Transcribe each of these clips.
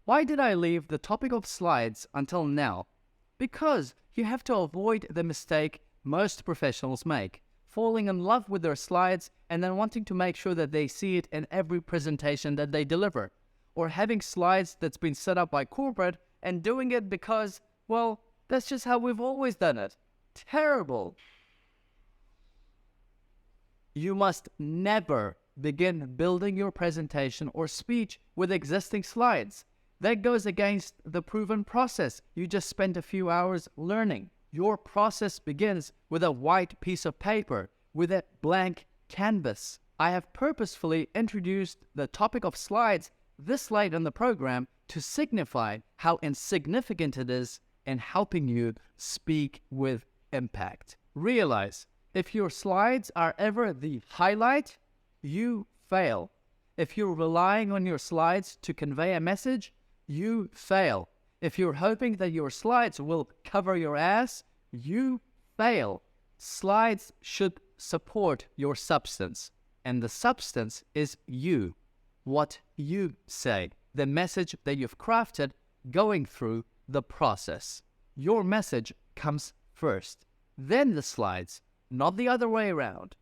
Why did I leave the topic of slides until now? Because you have to avoid the mistake most professionals make, falling in love with their slides and then wanting to make sure that they see it in every presentation that they deliver, or having slides that's been set up by corporate and doing it because, well, that's just how we've always done it. Terrible. You must never begin building your presentation or speech with existing slides. That goes against the proven process you just spent a few hours learning. Your process begins with a white piece of paper, with a blank canvas. I have purposefully introduced the topic of slides this late in the program to signify how insignificant it is in helping you speak with impact. Realize, if your slides are ever the highlight, you fail. If you're relying on your slides to convey a message, you fail. If you're hoping that your slides will cover your ass, you fail. Slides should support your substance, and the substance is you. What you say, the message that you've crafted going through the process. Your message comes first, then the slides, not the other way around.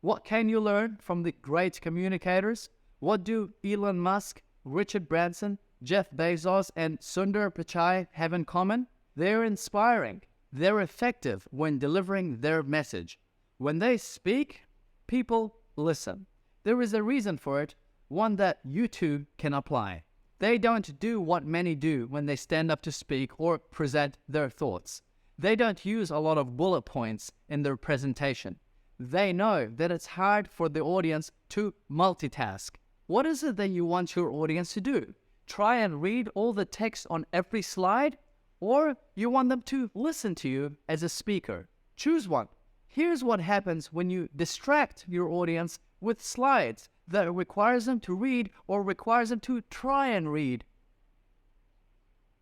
What can you learn from the great communicators? What do Elon Musk, Richard Branson, Jeff Bezos, and Sundar Pichai have in common? They're inspiring. They're effective when delivering their message. When they speak, people listen. There is a reason for it, one that you too can apply. They don't do what many do when they stand up to speak or present their thoughts. They don't use a lot of bullet points in their presentation. They know that it's hard for the audience to multitask. What is it that you want your audience to do? Try and read all the text on every slide? Or you want them to listen to you as a speaker? Choose one. Here's what happens when you distract your audience with slides that requires them to read or requires them to try and read.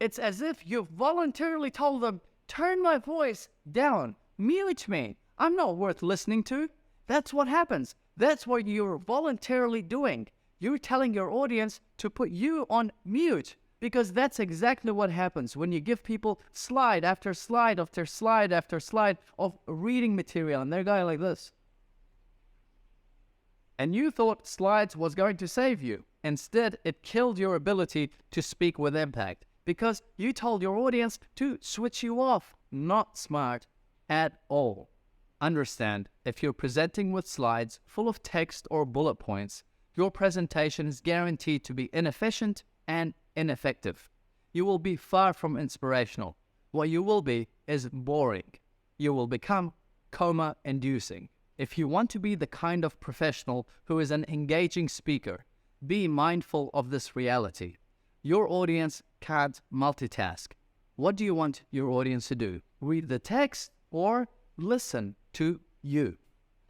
It's as if you've voluntarily told them, turn my voice down, mute me. I'm not worth listening to. That's what happens. That's what you're voluntarily doing. You're telling your audience to put you on mute, because that's exactly what happens when you give people slide after slide after slide after slide of reading material, and they're going like this. And you thought slides was going to save you. Instead, it killed your ability to speak with impact, because you told your audience to switch you off. Not smart at all. Understand, if you're presenting with slides full of text or bullet points, your presentation is guaranteed to be inefficient and ineffective. You will be far from inspirational. What you will be is boring. You will become coma-inducing. If you want to be the kind of professional who is an engaging speaker, be mindful of this reality. Your audience can't multitask. What do you want your audience to do? Read the text or listen to you?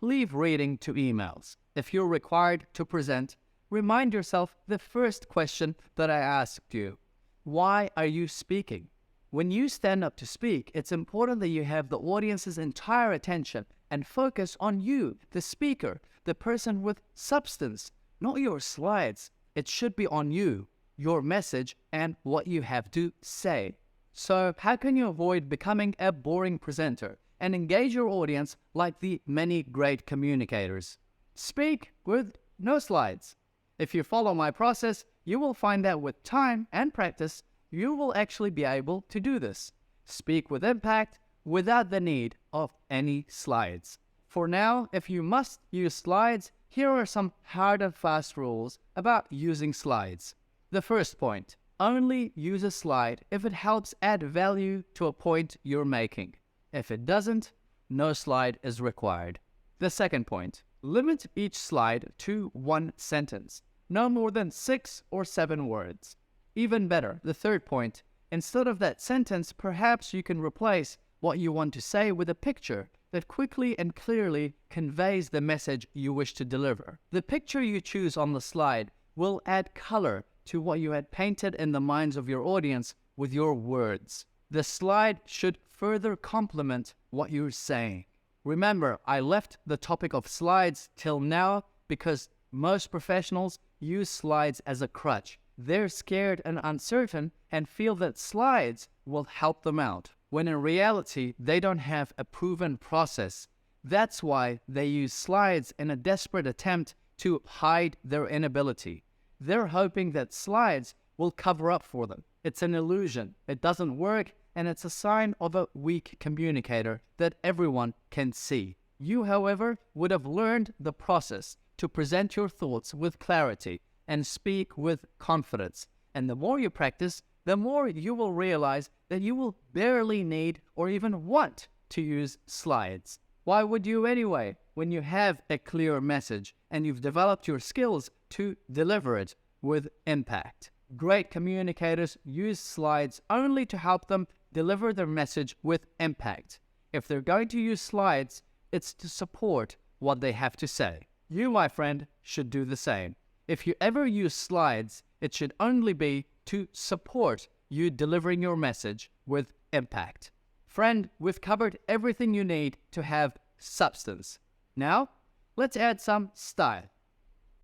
Leave reading to emails. If you're required to present, remind yourself the first question that I asked you. Why are you speaking? When you stand up to speak, it's important that you have the audience's entire attention and focus on you, the speaker, the person with substance, not your slides. It should be on you, your message, and what you have to say. So how can you avoid becoming a boring presenter and engage your audience like the many great communicators? Speak with no slides. If you follow my process, you will find that with time and practice, you will actually be able to do this. Speak with impact without the need of any slides. For now, if you must use slides, here are some hard and fast rules about using slides. The first point, only use a slide if it helps add value to a point you're making. If it doesn't, no slide is required. The second point, limit each slide to one sentence, no more than 6 or 7 words. Even better, the third point, instead of that sentence, perhaps you can replace what you want to say with a picture that quickly and clearly conveys the message you wish to deliver. The picture you choose on the slide will add color to what you had painted in the minds of your audience with your words. The slide should further complement what you're saying. Remember, I left the topic of slides till now because most professionals use slides as a crutch, they're scared and uncertain and feel that slides will help them out, when in reality, they don't have a proven process. That's why they use slides in a desperate attempt to hide their inability. They're hoping that slides will cover up for them. It's an illusion. It doesn't work, and it's a sign of a weak communicator that everyone can see. You, however, would have learned the process to present your thoughts with clarity and speak with confidence. And the more you practice, the more you will realize that you will barely need or even want to use slides. Why would you anyway, when you have a clear message and you've developed your skills to deliver it with impact? Great communicators use slides only to help them deliver their message with impact. If they're going to use slides, it's to support what they have to say. You, my friend, should do the same. If you ever use slides, it should only be to support you delivering your message with impact. Friend, we've covered everything you need to have substance. Now, let's add some style.